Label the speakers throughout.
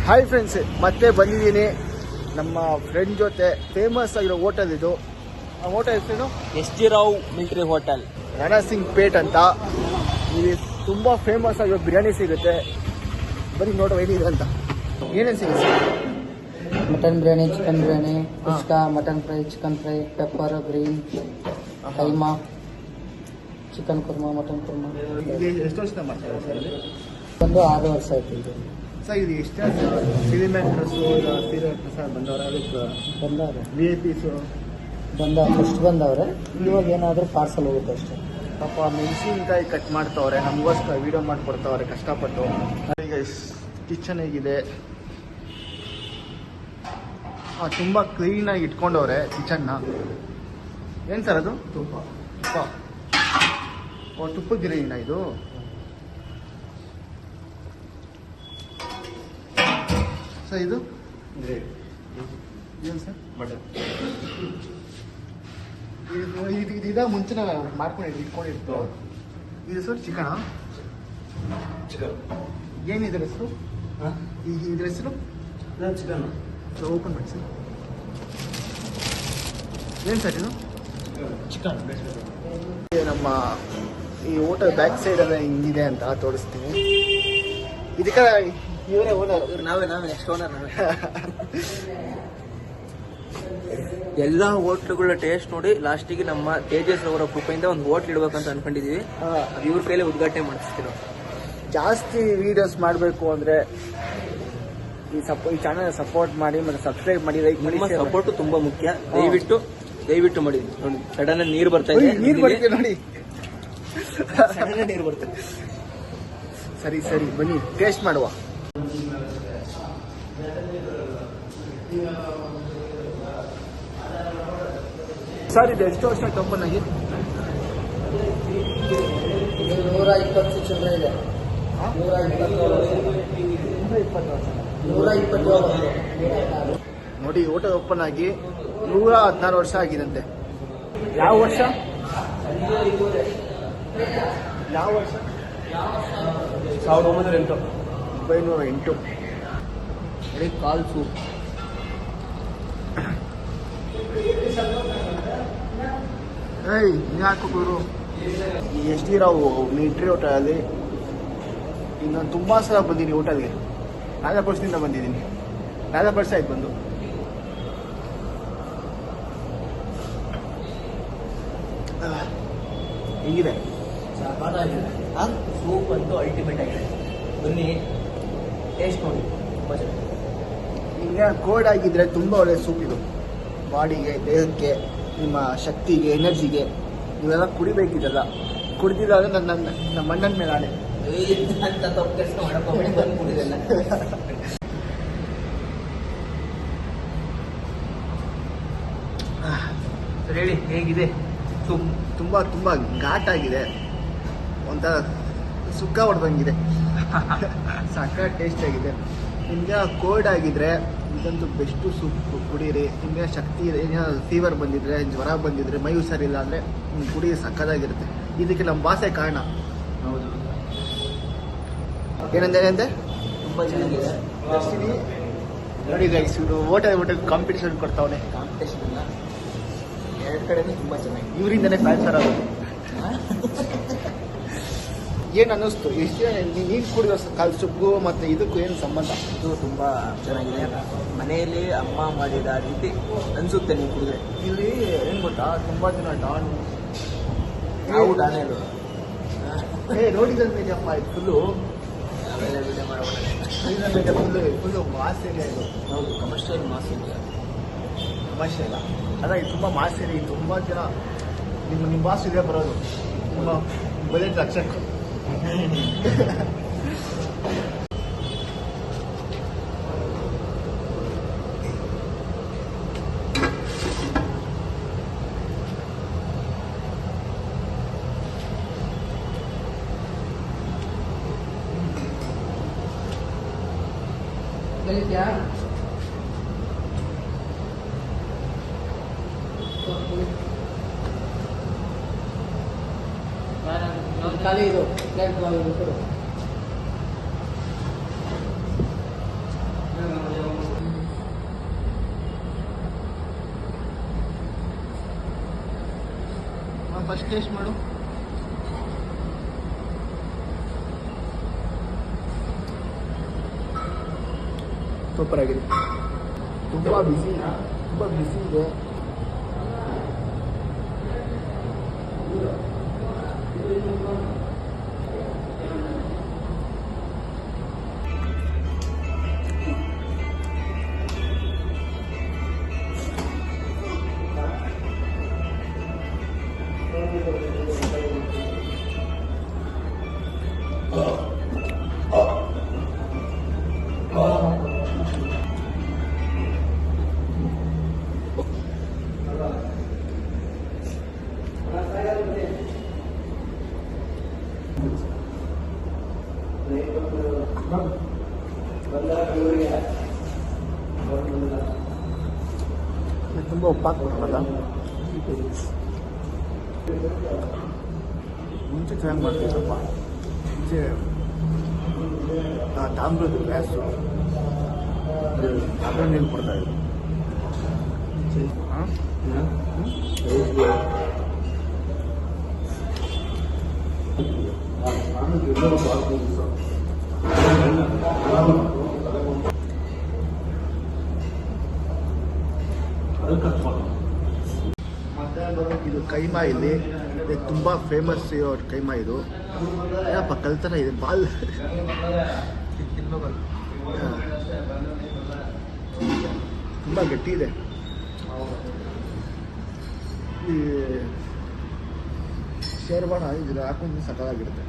Speaker 1: Hi friends, ಮತ್ತೆ ಬಂದಿದ್ದೀನಿ ನಮ್ಮ ಫ್ರೆಂಡ್ ಜೊತೆ. ಫೇಮಸ್ ಆಗಿರೋ ಹೋಟೆಲ್ ಇದು. ಆ ಹೋಟೆಲ್ ಹೆಸರೇನು?
Speaker 2: SG Rao military hotel,
Speaker 1: Rana Singh plate ಅಂತ. ಇಲ್ಲಿ ತುಂಬ ಫೇಮಸ್ ಆಗಿರೋ ಬಿರಿಯಾನಿ ಸಿಗುತ್ತೆ. ಬರೀ ನೋಡುವ ಏನಿದೆ ಅಂತ. ಏನೇನು ಸಿಗುತ್ತೆ?
Speaker 3: Mutton biryani, chicken biryani, kushka, mutton fry, chicken fry, pepper, green, keema, chicken korma, mutton korma.
Speaker 1: ಇದು ಎಷ್ಟು ವರ್ಷದ ಮಾಡ್ತಾರೆ ಸರ್?
Speaker 3: ಒಂದು 6 ವರ್ಷ ಆಯ್ತು ಇದು.
Speaker 1: ಸರ್ ಇದು ಎಷ್ಟು ಫಿಲಿಮ್ ಆ್ಯಕ್ಟ್ರಸ್ಸು, ಸೀರಿಯಲ್ ಪ್ರಸಾದ್ ಬಂದವರ, ಅದಕ್ಕೆ
Speaker 3: ಬಂದವ್ರೆ,
Speaker 1: VIPs
Speaker 3: ಫಸ್ಟ್ ಬಂದವ್ರೆ. ಇವಾಗ ಏನಾದರೂ ಪಾರ್ಸಲ್ ಹೋಗುತ್ತೆ ಅಷ್ಟೇ.
Speaker 1: ಪಾಪ ಮೆಣಸಿನ್ಕಾಯಿ ಕಟ್ ಮಾಡ್ತವ್ರೆ, ನಮಗೋಸ್ಕರ ವಿಡಿಯೋ ಮಾಡಿಕೊಡ್ತವ್ರೆ ಕಷ್ಟಪಟ್ಟು. ಈಗ ಕಿಚನ್ ಹೇಗಿದೆ? ತುಂಬ ಕ್ಲೀನಾಗಿ ಇಟ್ಕೊಂಡವ್ರೆ ಕಿಚನ್ನ. ಏನು ಸರ್ ಅದು? ತುಪ್ಪ. ತುಪ್ಪದ ಬಿರಿಯಾನಿನ ಇದು? ಸರ್ ಇದು ಏನು ಸರ್?
Speaker 2: ಮಟನ್.
Speaker 1: ಇದು ಮುಂಚೆ ಇಟ್ಕೊಂಡಿರ್ತು. ಇದು ಸರ್ ಚಿಕನ್. ಏನಿದ್ರ ಹೆಸರು? ಇದ್ರ ಹೆಸರು
Speaker 2: ಚಿಕನ್.
Speaker 1: ಓಪನ್ ಮಾಡಿ ಸರ್. ಏನು ಸರ್ ಇದು?
Speaker 2: ಚಿಕನ್.
Speaker 1: ನಮ್ಮ ಈ ಹೋಟೆಲ್ ಬ್ಯಾಕ್ ಸೈಡ್ ಎಲ್ಲ ಹಿಂಗಿದೆ ಅಂತ ತೋರಿಸ್ತೀನಿ. ಇದಕ್ಕೆ ಇವರೇ ಓನರ್.
Speaker 2: ನಾವೇ ನೆಕ್ಸ್ಟ್ ಓನರ್. ಎಲ್ಲ ಹೋಟ್ಲುಗಳ ಟೇಸ್ಟ್ ನೋಡಿ ಲಾಸ್ಟಿಗೆ ನಮ್ಮ ತೇಜಸ್ ಅವರ ಕೃಪೆಯಿಂದ ಒಂದು ಹೋಟ್ಲ್ ಇಡ್ಬೇಕಂತ ಅನ್ಕೊಂಡಿದೀವಿ. ಅದು ಇವ್ರ ಕೈಲೇ ಉದ್ಘಾಟನೆ ಮಾಡಿಸ್ತೀವಿ. ಜಾಸ್ತಿ
Speaker 1: ವಿಡಿಯೋಸ್ ಮಾಡಬೇಕು ಅಂದರೆ ಈ ಚಾನಲ್ ಸಪೋರ್ಟ್ ಮಾಡಿ ಮತ್ತು ಸಬ್ಸ್ಕ್ರೈಬ್ ಮಾಡಿ, ಲೈಕ್ ಮಾಡಿ.
Speaker 2: ನಿಮ್ಮ ಸಪೋರ್ಟ್ ತುಂಬಾ ಮುಖ್ಯ. ದಯವಿಟ್ಟು ಮಾಡಿ. ನೋಡಿ ಸಡನ್ ನೀರು ಬರ್ತಾ ಇದೆ.
Speaker 1: ನೀರು ಬರುತ್ತೆ ನೋಡಿ.
Speaker 2: ಸಡನ್ ನೀರು ಬರ್ತದೆ.
Speaker 1: ಸರಿ ಬನ್ನಿ ಟೇಸ್ಟ್ ಮಾಡುವ. ಸರ್ ಇದು ಎಷ್ಟು ವರ್ಷ ಓಪನ್ ಆಗಿ?
Speaker 3: 120 ಚಿಲ್ಲರೆ ಇದೆ. 120
Speaker 1: ನೋಡಿ, ಹೋಟೆಲ್ ಓಪನ್ ಆಗಿ 116 ವರ್ಷ ಆಗಿದಂತೆ. ಯಾವ ವರ್ಷ? 1908.
Speaker 2: ಕಾಲ್ ಸೂಪ್.
Speaker 1: ಹಾಕೋರು ಈ SG Rao ಮಿಲಿಟರಿ ಹೋಟೆಲಲ್ಲಿ ಇನ್ನೊಂದು ತುಂಬ ಸಲ ಬಂದೀನಿ ಹೋಟೆಲ್ಗೆ. 4 ವರ್ಷದಿಂದ ಬಂದಿದ್ದೀನಿ. 4 ವರ್ಷ ಆಯ್ತು ಬಂದು. ಹೇಗಿದೆ?
Speaker 2: ಸೂಪ್ ಅಂತೂ ಅಲ್ಟಿಮೇಟ್ ಆಗಿದೆ. ಬನ್ನಿ ಟೇಸ್ಟ್ ನೋಡಿ. ತುಂಬ ಚೆನ್ನಾಗಿದೆ.
Speaker 1: ಈಗ ಕೋಲ್ಡ್ ಆಗಿದ್ರೆ ತುಂಬ ಒಳ್ಳೆ ಸೂಪ್ ಇದು. ಬಾಡಿಗೆ, ದೇಹಕ್ಕೆ, ನಿಮ್ಮ ಶಕ್ತಿಗೆ, ಎನರ್ಜಿಗೆ ಇವೆಲ್ಲ ಕುಡಿಬೇಕಿದೆಲ್ಲ. ಕುಡಿದಿದ್ದಾದ್ರೆ ನಮ್ಮ ಅಣ್ಣನ ಮೇಲೆ ಆಣೆ.
Speaker 2: ಅಂತ ತಪ್ಪು ಕೆಲಸ ಮಾಡಕ್ಕೆ ಬಂದು ಕುಡಿದೆಲ್ಲ. ಸರಿ ಹೇಳಿ, ಹೇಗಿದೆ ಸೂಪ್?
Speaker 1: ತುಂಬ ಘಾಟಾಗಿದೆ, ಒಂಥರ ಸುಕ್ಕ ಹೊಡೆದಂಗಿದೆ. ಸಕ್ಕ ಟೇಸ್ಟ್ ಆಗಿದೆ. ನಿಮಗೆ ಕೋಲ್ಡ್ ಆಗಿದ್ರೆ ಇದಂತೂ ಬೆಸ್ಟು ಸೂಪ್ ಕುಡೀರಿ. ನಿಮಗೆ ಶಕ್ತಿ ಏನಾದ್ರು ಫೀವರ್ ಬಂದಿದ್ರೆ, ಜ್ವರ ಬಂದಿದ್ರೆ, ಮೈ ಹುಷಾರಿಲ್ಲ ಅಂದರೆ ಕುಡಿ ಸಕ್ಕದಾಗಿರುತ್ತೆ. ಇದಕ್ಕೆ ನಮ್ಮ ಭಾಷೆ ಕಾರಣ.
Speaker 2: ಹೌದು,
Speaker 1: ಏನಂದೆ?
Speaker 2: ತುಂಬ ಚೆನ್ನಾಗಿದೆ.
Speaker 1: ಜಾಸ್ತಿ ನೋಡಿ ಗೈಸ್, ಇವರು ಹೋಟೆಲ್ ಕಾಂಪಿಟೇಷನ್ ಕೊಡ್ತಾವನೆ.
Speaker 2: ಕಾಂಪಿಟೇಷನ್ ಇಲ್ಲ, 2 ಕಡೆನೂ ತುಂಬ ಚೆನ್ನಾಗಿದೆ.
Speaker 1: ಇವರಿಂದನೇ ಫ್ಯಾನ್ಸರ್ ಆಗೋದು. ಏನು ಅನ್ನಿಸ್ತು? ಎಷ್ಟು ನೀರು ಕುಡಿಯೋ ಸೊಪ್ಪು ಮತ್ತು ಇದಕ್ಕೂ ಏನು ಸಂಬಂಧ?
Speaker 2: ಇದು ತುಂಬ ಚೆನ್ನಾಗಿದೆ. ಮನೆಯಲ್ಲಿ ಅಮ್ಮ ಮಾಡಿದ ರೀತಿ ಅನಿಸುತ್ತೆ ನೀವು ಕುಡಿದ್ರೆ.
Speaker 1: ಇಲ್ಲಿ ಏನು ಗೊತ್ತಾ, ತುಂಬ ಜನ ಡಾನ್
Speaker 2: ನಾವು ಡಾನೇಲು
Speaker 1: ನೋಡಿದಂತೆಪ್ಪ ಫುಲ್ಲು
Speaker 2: ಆಮೇಲೆ ವಿಡಿಯೋ ಮಾಡೋಣ.
Speaker 1: ಫುಲ್ಲು ಮಾಸ್ ಏರಿಯಾ ಇದು.
Speaker 2: ಹೌದು, ಕಮರ್ಷಿಯಲ್ ಮಾಸ್ ಇದೆ.
Speaker 1: ತಮಾಷೆ ಇಲ್ಲ ಅದಾಗಿ ತುಂಬ ಮಾಸ್ ಏರಿಯಾ. ತುಂಬ ಜನ ನಿಮ್ಮ ಬಾಸ್ ಇದೆ ಬರೋದು. ನಿಮ್ಮ ಬಜೆಟ್ ಲಕ್ಷಕ್ಕೆ.
Speaker 3: ಖಾಲಿ ಇದು ಪ್ಲೇಟ್ ಕೊಡು.
Speaker 1: ಫಸ್ಟ್ ಟೇಸ್ಟ್ ಮಾಡು. ಸೂಪರ್ ಆಗಿದೆ. ತುಂಬ ಬಿಸಿ ಇದೆ. ತುಂಬ ಉಪ್ಪಾಕ್ಬಿಡ್ರಲ್ಲ. ಮುಂಚೆ ಚೆನ್ನಾಗಿ ಮಾಡ್ತೀವಿ. ಸ್ವಲ್ಪ ಮುಂಚೆ ತಾಮ್ರದ ಗ್ಯಾಸು ತಾಮ್ರ ನೀರು ಕೊಡ್ತಾಯಿದ್ರು. ಇದು ಕೈಮಾ. ಇಲ್ಲಿ ತುಂಬ ಫೇಮಸ್ ಕೈಮಾ. ಇದು ಏನಪ್ಪ ಕಲ್ತರ ಇದೆ ಬಾಲ್. ತುಂಬ ಗಟ್ಟಿ ಇದೆ. ಈ ಶೇರ್ವಾಣ ಇದ್ರ ಹಾಕೊಂಡು ಸಕಲಾಗಿರುತ್ತೆ.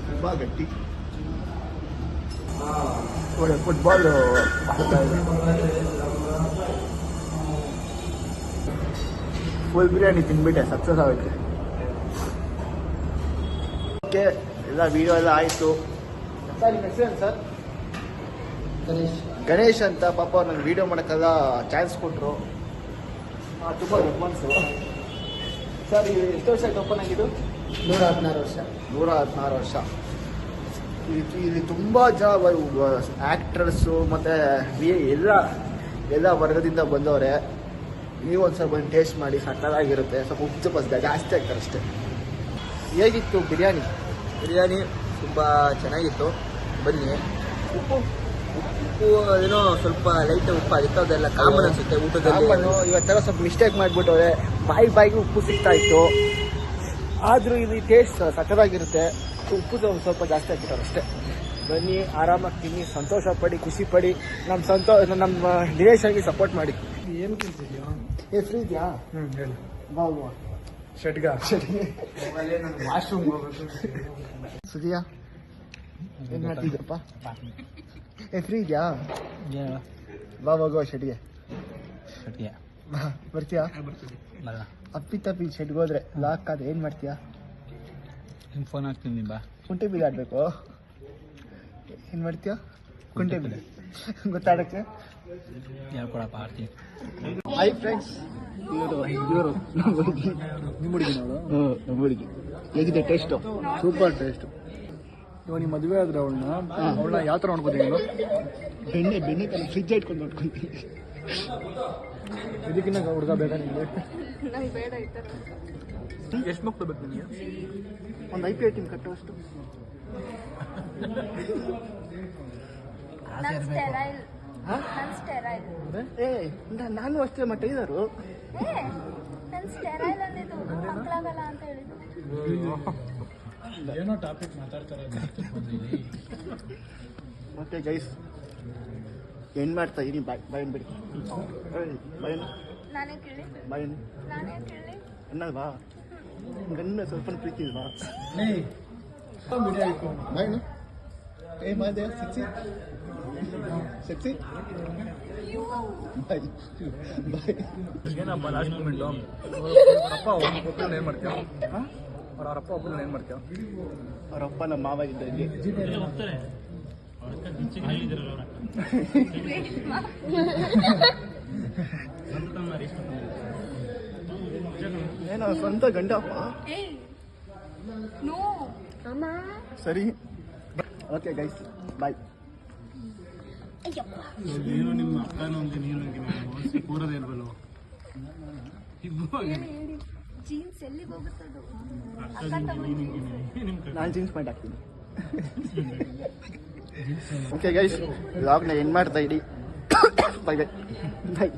Speaker 1: ತುಂಬ ಗಟ್ಟಿ. ಒಳ್ಳೆ ಫುಟ್ಬಾಲ್ ಫುಲ್ ಬಿರಿಯಾನಿ ತಿನ್ಬಿಟ್ಟೆ, ಸಕ್ಸಸ್ ಆಗುತ್ತೆ. ಓಕೆ, ಎಲ್ಲ ವಿಡಿಯೋ ಎಲ್ಲ ಆಯಿತು. ಸರ್ ನಿಮ್ಮ ಹೆಸರೇನು ಸರ್? ಗಣೇಶ್ ಅಂತ. ಪಾಪ ನಂಗೆ ವಿಡಿಯೋ ಮಾಡೋಕ್ಕೆಲ್ಲ ಚಾನ್ಸ್ ಕೊಟ್ಟರು. ತುಂಬ ರೆಸ್ಪಾನ್ಸು. ಸರ್ ಎಷ್ಟು ವರ್ಷ ಆಯ್ತು ಓಪನ್ ಆಗಿದ್ದು?
Speaker 3: 116 ವರ್ಷ.
Speaker 1: 116 ವರ್ಷ. ಇಲ್ಲಿ ತುಂಬ ಜನ ಆ್ಯಕ್ಟ್ರಸ್ಸು ಮತ್ತು ಎಲ್ಲ ವರ್ಗದಿಂದ ಬಂದವರೆ. ನೀವು ಒಂದು ಸ್ವಲ್ಪ ಬಂದು ಟೇಸ್ಟ್ ಮಾಡಿ, ಸಕ್ಕತ್ತಾಗಿರುತ್ತೆ. ಸ್ವಲ್ಪ ಉಪ್ಪು ಸ್ವಲ್ಪ ಜಾಸ್ತಿ ಆಗ್ತಾರೆ ಅಷ್ಟೇ. ಹೇಗಿತ್ತು ಬಿರಿಯಾನಿ?
Speaker 2: ಬಿರಿಯಾನಿ ತುಂಬ ಚೆನ್ನಾಗಿತ್ತು. ಬನ್ನಿ. ಉಪ್ಪು ಏನೋ ಸ್ವಲ್ಪ ಲೈಟ್ ಉಪ್ಪು ಆಗಿತ್ತು. ಅದೆಲ್ಲ ಕಾಮನ್ ಅನಿಸುತ್ತೆ ಊಟದಲ್ಲಿ.
Speaker 1: ಇವತ್ತೆಲ್ಲ ಸ್ವಲ್ಪ ಮಿಸ್ಟೇಕ್ ಮಾಡಿಬಿಟ್ಟವ್ರೆ. ಬಾಯಿಗೆ ಉಪ್ಪು ಸಿಗ್ತಾ ಇತ್ತು. ಆದರೂ ಇಲ್ಲಿ ಟೇಸ್ಟ್ ಸಕ್ಕತ್ತಾಗಿರುತ್ತೆ. ಉಪ್ಪು ಸ್ವಲ್ಪ ಜಾಸ್ತಿ ಹಾಕ್ಬಿಟ್ಟಾರೆ ಅಷ್ಟೇ. ಬನ್ನಿ, ಆರಾಮಾಗಿ ತಿನ್ನಿ, ಸಂತೋಷ ಪಡಿ, ಖುಷಿ ಪಡಿ. ನಮ್ಮ ದಿನೇಶಾಗಿ ಸಪೋರ್ಟ್ ಮಾಡಿ.
Speaker 3: ಏನು ತಿಂತಿದ್ಯಾ?
Speaker 1: ಫ್ರೀ ಇದೆಯಾ?
Speaker 3: ಹೇಳಿ.
Speaker 1: ಬಾ
Speaker 3: ಶೆಟ್ಗ
Speaker 1: ವಾಶ್ರೂಮ್ ಸುದಿಯಾ ಏನು ಮಾಡ್ತಿದ್ದಪ್ಪ? ಫ್ರೀ ಇದೆಯಾ? ಬಾ ಹೋಗುವ ಶೆಟ್ಗೆ. ಬರ್ತೀಯಾ? ಅಪ್ಪಿ ಶೆಟ್ಗೆ ಹೋದ್ರೆ ಲಾಕ್ ಆದ್ರೆ ಏನು ಮಾಡ್ತೀಯಾ?
Speaker 3: ಫೋನ್ ಹಾಕ್ತೀನಿ ಬಾ.
Speaker 1: ಕುಂಟೆ ಬಿಲ್ ಆಡಬೇಕು. ಏನು ಮಾಡ್ತೀಯಾ? ಕುಂಟೆ ಬಿಲ್ ಗೊತ್ತಾಡಕ್ಕೆ
Speaker 3: ಹೇಳ್ಕೊಡಪ್ಪ ಆಡ್ತೀನಿ.
Speaker 1: ಹಾಯ್ ಫ್ರೆಂಡ್ಸ್, ಇವರು ನಮ್ಮ ಹುಡುಗಿ.
Speaker 3: ನಿಮ್ಮ ಹುಡುಗಿ ನೋಡು.
Speaker 1: ನಮ್ಮ ಹುಡುಗಿ. ಹೇಗಿದೆ ಟೇಸ್ಟು?
Speaker 3: Super taste. ಇವಾಗ ನೀವು ಮದುವೆ ಆದ್ರೆ ಅವಳನ್ನ ಯಾವ ಥರ ನೋಡ್ಬೋದು ನೀನು?
Speaker 1: ಬೆಣ್ಣೆ ಕಲ್ಲ ಫ್ರಿಜ್ ಇಟ್ಕೊಂಡು ನೋಡ್ಕೊಂತೀನಿ.
Speaker 3: ಇದಕ್ಕಿನ್ನ ಹುಡುಗ ಬೇಕಾ ನಿಮಗೆ?
Speaker 4: ನಂಗೆ ಬೇಡ ಈ ಥರ.
Speaker 3: ಎಷ್ಟು ಮಕ್ಕಳು ಬೇಕು ನಿಮಗೆ?
Speaker 1: ಒಂದು IPL ಟೀಮ್ ಕಟ್ಟುವಷ್ಟು.
Speaker 4: ನಾನು ಸ್ಟೆರೈಲ್.
Speaker 1: ನಾನು ಅಷ್ಟೇ ಮಟ್ಟ ಇದ್ದಾರು.
Speaker 4: ನಾನು ಸ್ಟೆರೈಲ್ ಅಂದಿದ್ದು ಮಕ್ಕಳಾಗಲ್ಲ ಅಂತ ಹೇಳಿದ್ದು.
Speaker 3: ಏನೋ ಟಾಪಿಕ್ ಮಾತಾಡ್ತಾರೆ.
Speaker 1: ಮತ್ತೆ ಗೈಸ್ ಏನು ಮಾಡ್ತಾ ಇದೀನಿ? ಬಾಯನ್ ಬಿಡಿ. ಬಾಯನ್
Speaker 4: ನಾನೇ ಕೇಳಿ.
Speaker 1: ಬಾಯನ್
Speaker 4: ನಾನೇ ಕೇಳಿ
Speaker 1: ಅನ್ನಲ್ವಾ? ಗನ್ನ ಸ್ವಲ್ಪ ಪ್ರೀತಿ ಇಲ್ವಾ?
Speaker 3: ಬಿರಿಯಾನಿ
Speaker 1: ಬಾಯನು ಏ ಮಾದೆ ಸಿಕ್ಸಿ ಸಿಕ್ಸಿ ಬಾಯ್ ಬಾಯ್.
Speaker 3: ಏನಪ್ಪ ಲಾಸ್ಟ್ ಮೂಮೆಂಟು? ಅಪ್ಪ ಒಬ್ಬರನ್ನ ಏನು ಮಾಡ್ತೀಯ? ಅವ್ರಪ್ಪ ಒಬ್ಬರನ್ನ ಏನು ಮಾಡ್ತೀಯ?
Speaker 1: ಅವರಪ್ಪ ನಮ್ಮ ಮಾವ ಇದ್ದಲ್ಲಿ. ಏನೋ ಸ್ವಂತ ಗಂಡಪ್ಪ.
Speaker 4: ನೋ ಅಮ್ಮ.
Speaker 1: ಸರಿ, ಓಕೆ ಗೈಸ್, ಬಾಯ್.
Speaker 4: ಅಯ್ಯಪ್ಪ
Speaker 5: ನೀನು ನಿಮ್ಮ ಅಕ್ಕನೂ ಹಂಗೆ ನೀನು ಹಂಗೆ ಕೂರದೇ ಇಲ್ವಲ್ಲ
Speaker 4: ಹೇಳಿ ಹೇಳಿ ಜೀನ್ಸ್ ಎಲ್ಲಿಗೆ ಹೋಗುತ್ತದು ಅಕ್ಕ
Speaker 1: ನಾನು ಜೀನ್ಸ್ ಪ್ಯಾಂಟ್ ಹಾಕ್ತೀನಿ. ಓಕೆ ಗೈಸ್ ವ್ಲಾಗ್ನ ಎಂಡ್ ಮಾಡ್ತಾ ಇಡಿ. Bye bye bye.